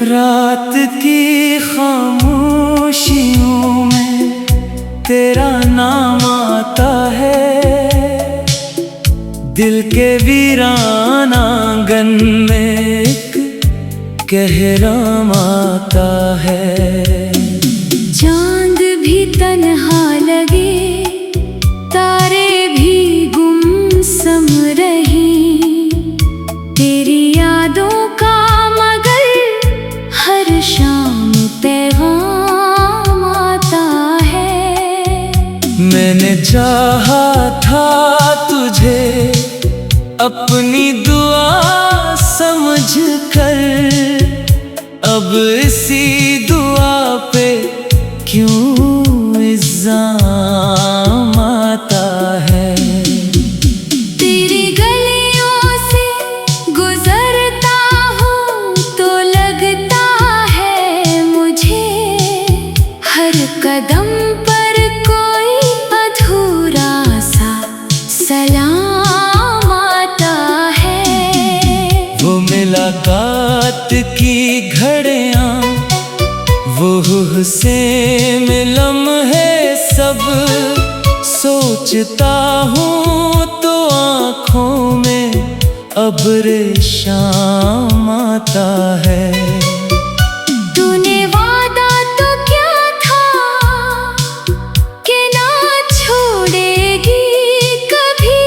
रात की खामोशियों में तेरा नाम आता है, दिल के वीरान आंगन में एक कहराम आता है। चांद भी तन्हा लगे, तारे भी गुमसुम रही, तेरी यादों का मगर हर शाम पैगाम आता है। मैंने चाहा था तुझे अपनी दुआ समझ कर, अब इसी दुआ पे क्यों इल्जाम आता है। तेरी गलियों से गुजरता हूँ तो लगता है मुझे, हर कदम पर कोई अधूरा सा सलाम आता है। वो मुलाकात की घड़ियाँ, वो हुस्न में लम्हे सब सोचता हूँ तो आँखों में अब्र शाम आता है। तूने वादा तो क्या था कि ना छोड़ेगी कभी,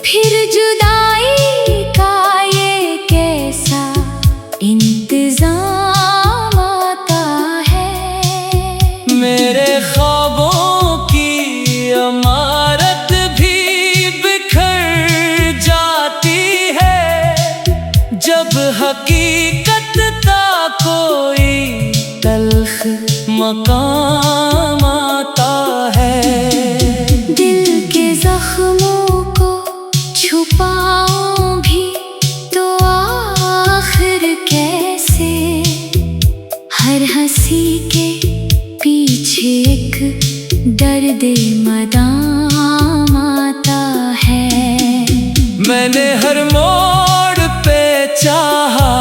फिर जुदाई का ये कैसा इंतजाम आता है। मेरे ख्वाबों की इमारत भी बिखर जाती है, जब हकीकत का कोई तल्ख मकाम आता है। दिल के जख्मों को छुपाऊं भी तो आखिर कैसे, हर हंसी के पीछे एक दर्द मदाम आता है। मैंने हर मोड़ पे चाहा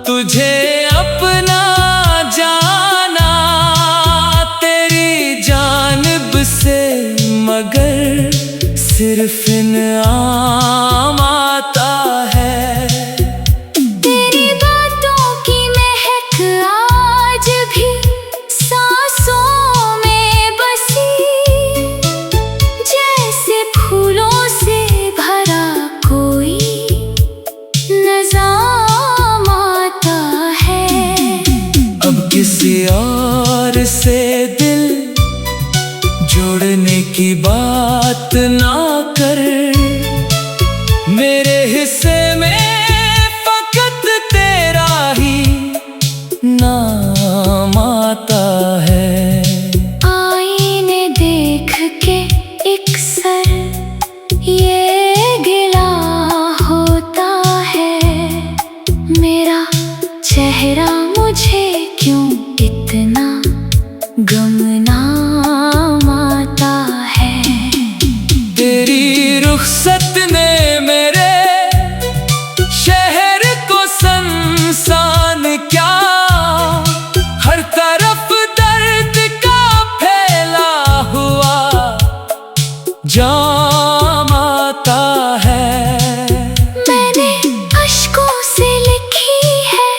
तुझे अपना जाना, तेरी जानिब से मगर सिर्फ इनाम आता है। तेरी बातों की महक आज भी सांसों में बसी, जैसे फूलों से भरा कोई नज़ाम आता है। अब किसी और से दिल जोड़ने की बात ना कर, मेरे हिस्से में फकत तेरा ही नाम आता है। आईने देख के एक सर ये गिला होता है, मेरा चेहरा मुझे क्यों इतना गुमनाम आता है। तेरी रुखसत ने मेरे शहर को सनसान क्या, हर तरफ दर्द का फैला हुआ जाम आता है। मैंने अश्कों से लिखी है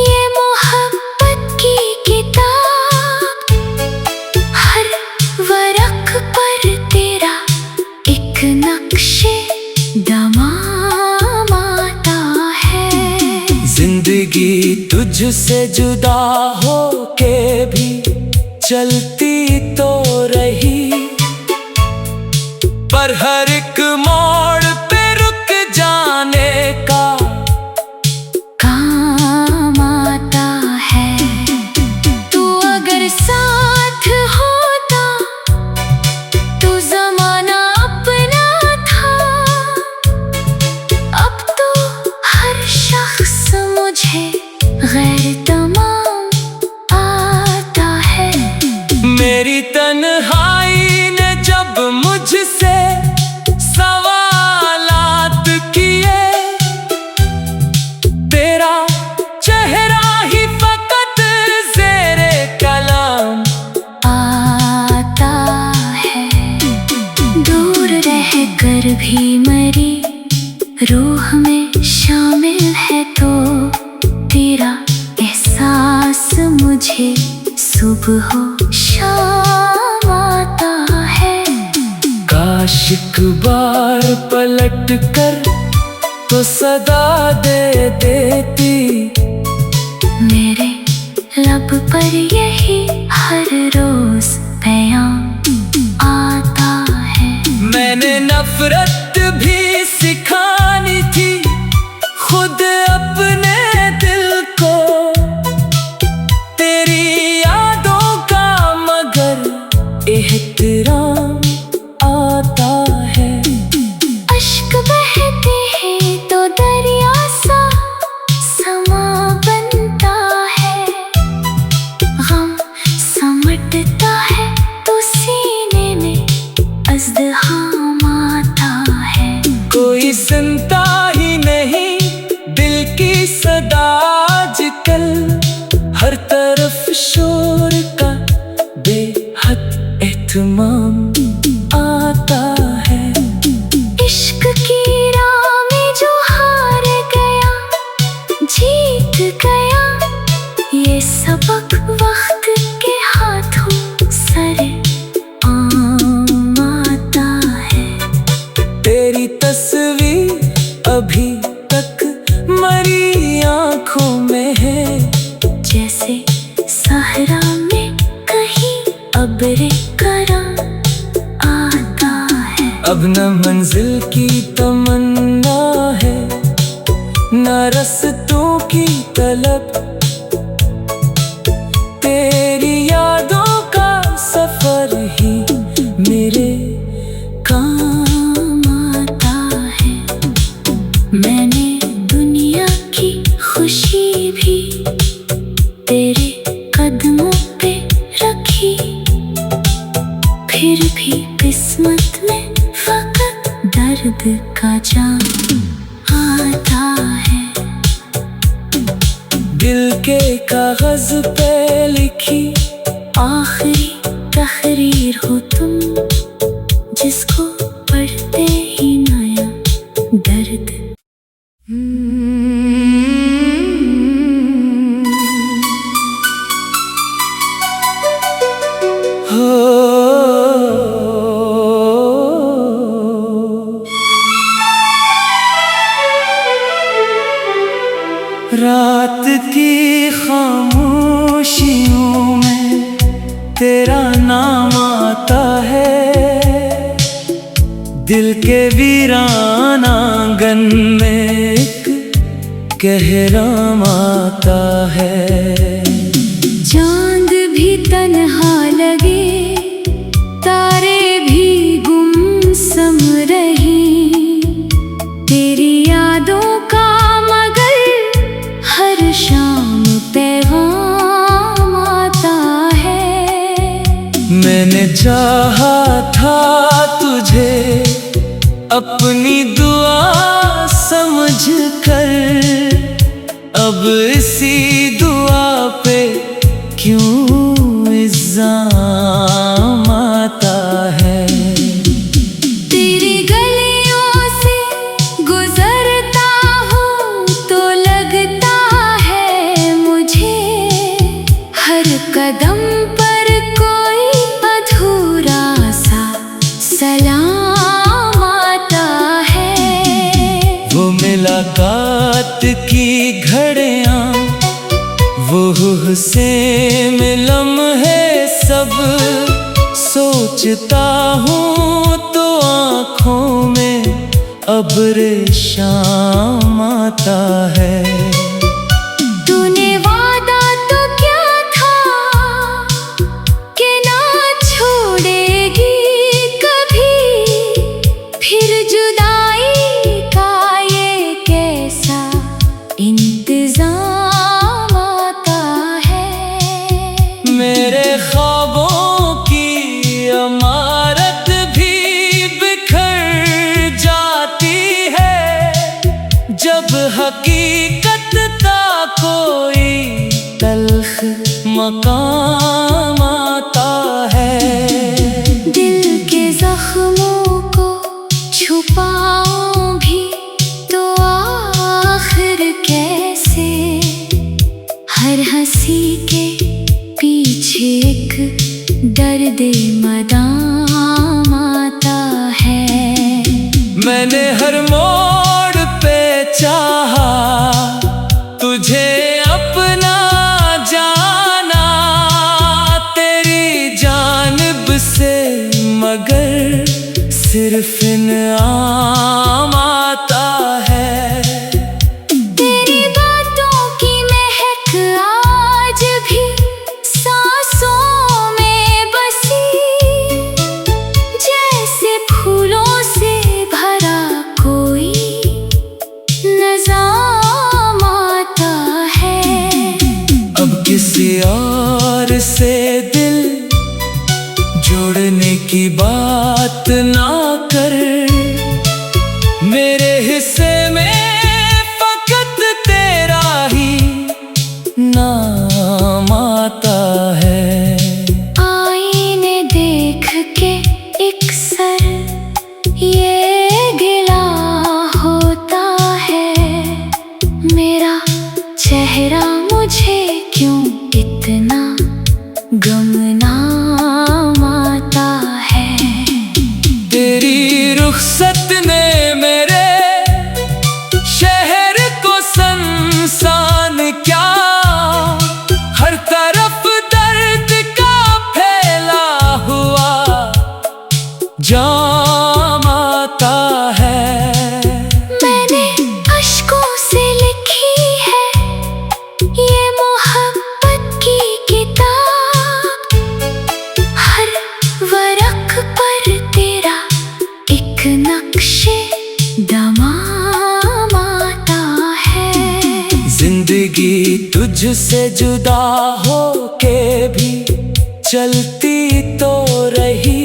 ये मोहब्बत की किताब, हर वरक पर तेरा एक नक्शे दमाम आता है। जिंदगी तुझसे जुदा हो के भी चलती तो रही, पर हर एक मोड़ पे रुक जाने का काम आता है। तू अगर साथ होता तो जमाना अपना था, अब तो रूह में शामिल है तो तेरा एहसास मुझे सुबह हो शाम आता है। काश एक बार पलट कर तो सदा दे देती, मेरे लब पर यही हर रोज पैगाम आता है। मैंने नफरत भी सिखानी थी खुद अपने दिल को, तेरी यादों का मगर एहतराम आता है। अश्क बहते हैं तो दरिया सा समा बनता है, गम समटता है तो सीने में अज़्दहाम आता है। कोई सुनता ही नहीं दिल की सदा आजकल, हर तरफ शोर का बेहद एहतमाम आता है। इश्क की राह में जो हार गया जीत गया, ये सबक वक्त के हाथों सरे आम आता है। तेरी तस्वीर अभी तक मरी आंखों में है, जैसे सहरा में कहीं अब्रे करा आता है। अब न मंजिल की तमन्ना है न रस्तों की तलब, तेरी यादों का सफर ही मेरे काम आता है। मैंने दुनिया की खुशी भी तेरे कदमों पे रखी, फिर भी किस्मत में फकत दर्द का जाम आता है। दिल के कागज पे लिखी आखिरी तहरीर हो तुम, जिसको पढ़ते ही नया दर्द। रात की खामोशियों में तेरा नाम आता है, दिल के वीरान आंगन में एक कहराम आता है। चांद भी तन्हा लगे तारे भी गुमसुम रही, तेरी यादों का मगर हर शाम पैगाम आता है। मैंने चाहा था तुझे अपनी दुआ समझ कर, अब इसी दुआ पे क्यों इल्जाम आता है। तेरी गलियों से गुजरता हूँ तो लगता है मुझे, हर कदम पर कोई अधूरा सा सलाम आता है। वो मुलाकात की घड़ियां, वो हुस्न में लम्हे सब सोचता हूँ तो आँखों में अब्र शाम आता है। तूने वादा तो क्या था कि ना छोड़ेगी कभी, फिर जुदाई का ये कैसा इंतजाम आता है। मेरे ख्वाबों की इमारत भी बिखर जाती है, जब हकीकत का कोई तल्ख मकाम आता है। दिल के जख्मों को छुपाऊं भी तो हर हंसी के पीछे एक दर्द मदाम आता है। मैंने हर मोड़ पे चाहा तुझे अपना जाना, तेरी जानिब से मगर सिर्फ इनाम आता है। तेरी बातों की महक आज भी सांसों में बसी, जैसे फूलों से भरा कोई नज़ाम आता है। अब किसी और से दिल जोड़ने की बात ना कर, मेरे हिस्से में फकत तेरा ही नाम आता है। आईने देख के एक सर ये गिला होता है, मेरा चेहरा मुझे क्यों इतना गुमनाम आता है। तेरी रुखसत ने मेरे शहर को सनसान क्या, हर तरफ दर्द का फैला हुआ जाम आता है। मैंने अश्कों से लिखी है ये मोहब्बत की किताब, हर वरक पर तेरा एक नक्शे दमाम आता है। जिंदगी तुझसे जुदा हो के भी चलती तो रही,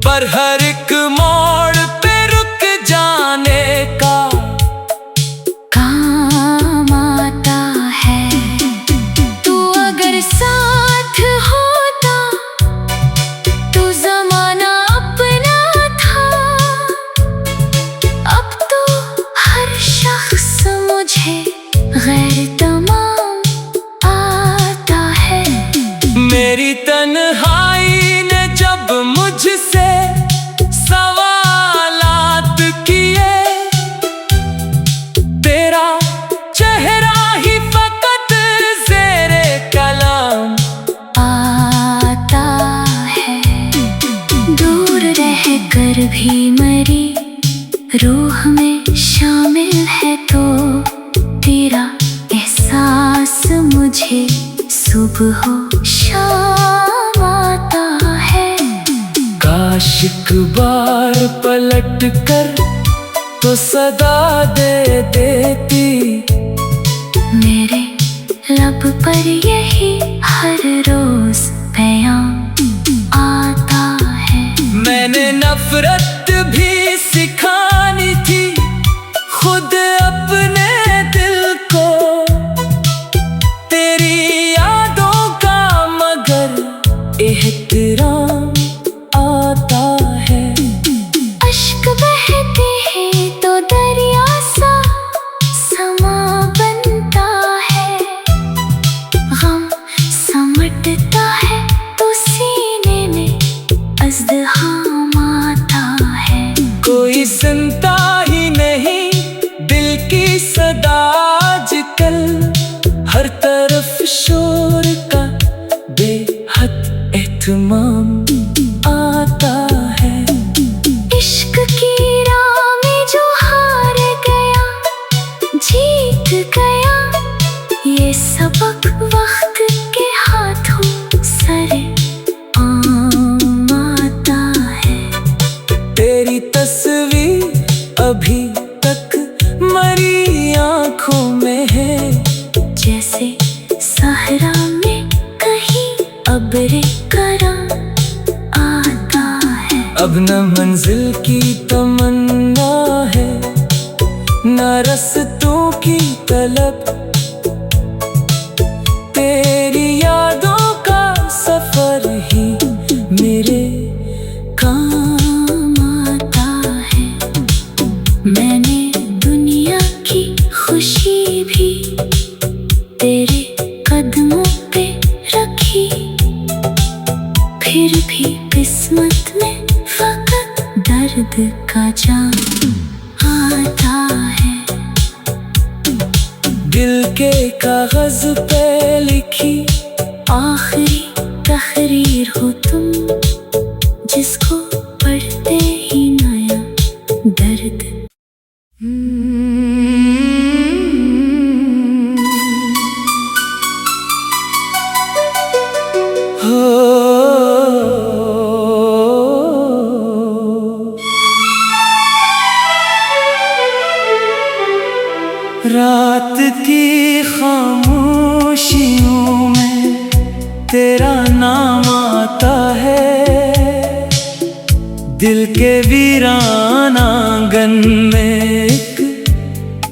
पर हर एक मोड़ पे रुक जाने का काम आता है। तू अगर साथ होता तो जमाना अपना था, अब तो हर शख्स मुझे गैर तमाम आता है। मेरी तन्हाई ने जब मुझसे सवालात किए, तेरा चेहरा ही फकत ज़ेरे कलाम आता है। दूर रह कर भी मेरी रूह में शामिल है, तो तेरा एहसास मुझे सुबह शाम आता है। काश एक बार पलट कर तो सदा दे देती, मेरे लब पर यही हर रोज पैगाम आता है। मैंने नफरत भी सिखानी थी खुद अपने दिल को, तेरी यादों का मगर एहतराम आता है। अश्क बहते हैं तो दरिया सा समा बनता है, गम समटता है तो सीने में अज़्दहाम आता है। कोई सुनता ही नहीं दिल की सदा आजकल, हर तरफ शोर का बेहद एहतमाम आता है। इश्क की राह में जो हार गया जीत गया, ये सबक वक्त के हाथों सरे आम आता है। तेरी तस्वीर अभी तक मरी आंखों में है, जैसे सहरा में कहीं अबरे करा आता है। अब न मंजिल की तमन्ना है, न रस्तों की तलब, तेरी यादों का सफर ही मेरे काम आता है। मैंने दुनिया की खुशी भी दिल के कागज पे लिखी आखिरी तहरीर हो तुम, जिसको पढ़ते ही नया दर्द। रात की खामोशियों में तेरा नाम आता है, दिल के वीरान आंगन में एक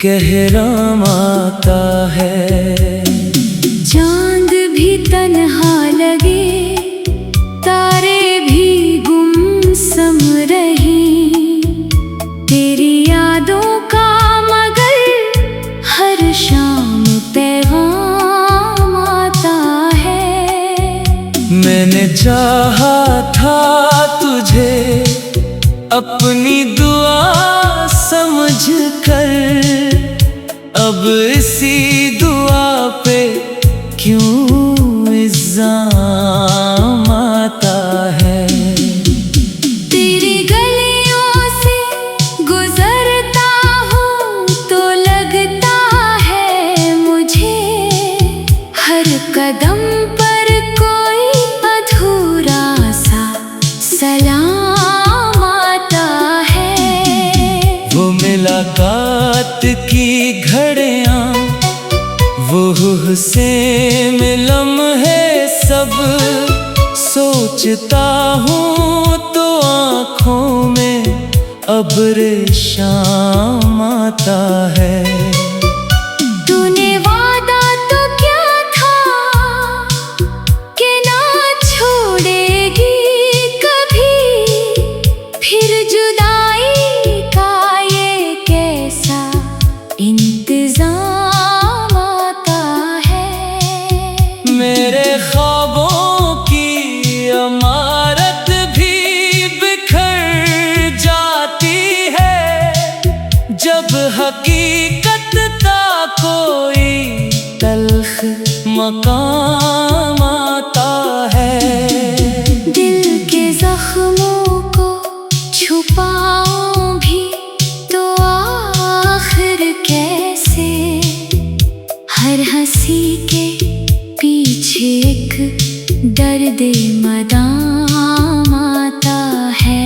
कहराम आता है। चांद भी तन्हा लगे, तारे भी गुमसुम रही, तेरी यादों का मगर हर शाम पैगाम आता है। मैंने चाहा था तुझे अपनी दुआ समझ कर, अब इसी दुआ पे क्यों इल्जाम आता है। तेरी गलियों से गुजरता हूँ तो लगता है मुझे, हर कदम पर कोई अधूरा सा सलाम आता है। वो मुलाकात की घड़ियां, वो हुस्न में लम्हे सब सोचता हूँ तो आँखों में अब्र शाम आता है। तूने वादा तो क्या था कि ना छोड़ेगी कभी, फिर जुदाई का ये कैसा इंतजाम आता है। मेरे ख्वाबों की इमारत भी बिखर जाती है, जब हकीकत का कोई तल्ख मकाम आता है। दिल के जख्मों को छुपाऊं भी तो आखिर कैसे, हर हंसी के पीछे एक दर्द मदाम आता है।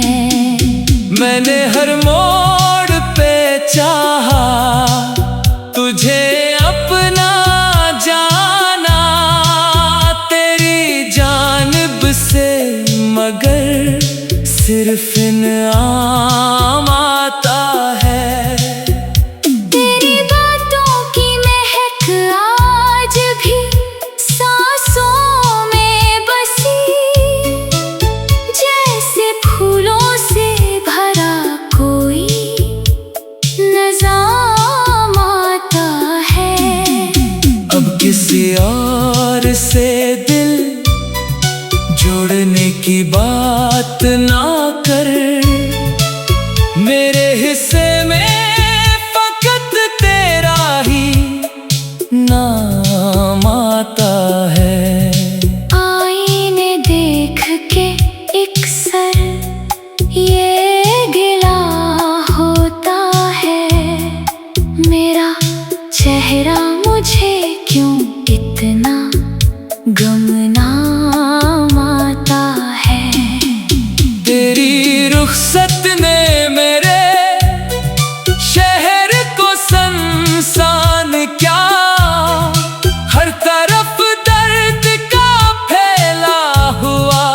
मैंने हर मोड़ पे चाहा तुझे अपना जाना, तेरी जानिब से मगर सिर्फ इनाम आता है। तेरी बातों की महक आज भी सांसों में बसी, जैसे फूलों से भरा कोई नज़ाम आता है। अब किसी और से दिल जोड़ने की बात ना कर, मेरे हिस्से में फकत तेरा ही नाम आता है। आईने देख के एक सर ये गिला होता है, मेरा चेहरा मुझे क्यों इतना गुमनाम आता है। तेरी रुखसत ने मेरे शहर को सनसान क्या, हर तरफ दर्द का फैला हुआ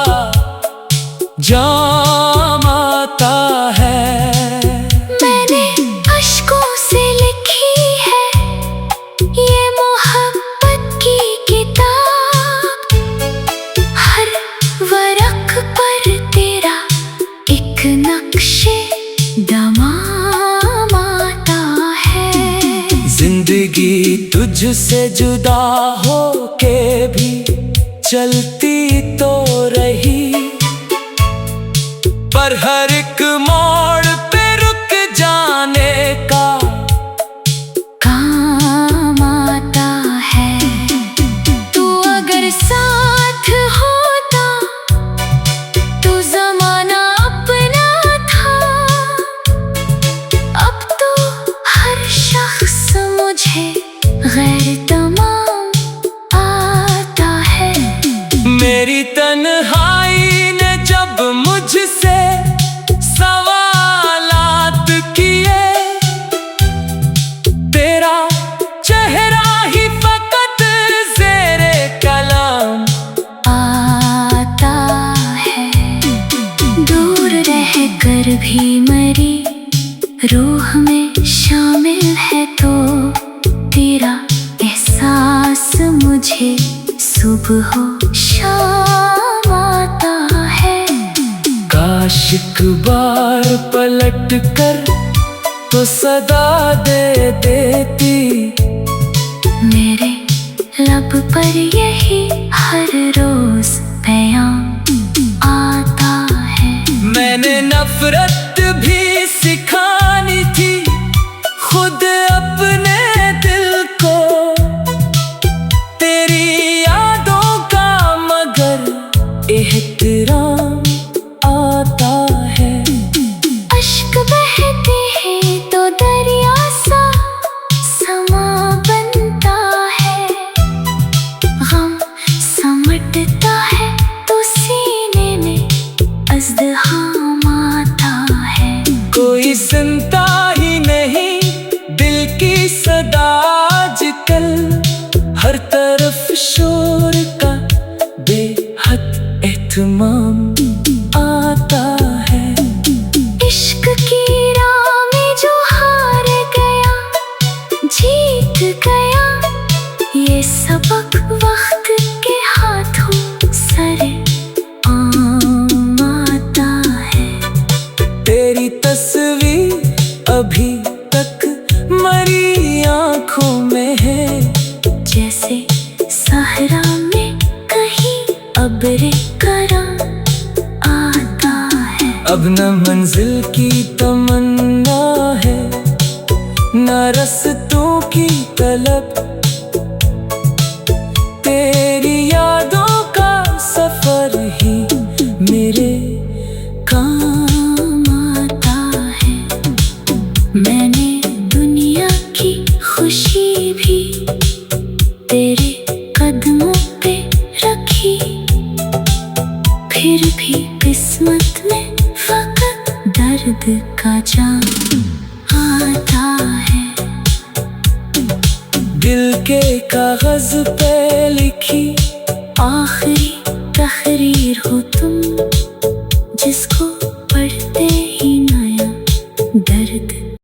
जाम आता है। मैंने अश्कों से लिखी है ये मोहब्बत की किताब, हर वरक पर तेरा एक नक्शे दमाम आता है। जिंदगी तुझसे जुदा हो के भी चलती तो रही, पर हर एक मोड़ पे रुक जाने का काम आता शामिल है तो तेरा एहसास मुझे सुबह हो शाम आता है। काश एक बार पलट कर तो सदा दे देती, मेरे लब पर यही हर रोज पैगाम आता है। मैंने नफरत भी सिखानी थी खुद अपने दिल को, तेरी यादों का मगर एहतराम आता है। अश्क बहते हैं तो दरिया सा समा बनता है, गम समटता है तो सीने में अज़्दहाम आता है। कोई सुनता ही नहीं दिल की सदा आजकल, हर तरफ शोर का बेहद एहतमाम आता है। इश्क की राह में जो हार गया जीत गया, ये सबक वक्त के हाथों सरे आम आता है। तेरी तस्वीर अभी तक मरी आंखों में है, जैसे सहरा में कहीं अबरे करा आता है। अब न मंजिल की तमन्ना है न रस्तों की तलब, तेरी यादों का सफर ही मेरे काम आता है। मैंने दुनिया की खुशी भी तेरे कदमों पे रखी, फिर भी किस्मत में फकत दर्द का जाम आता है। दिल के कागज पे लिखी आखिरी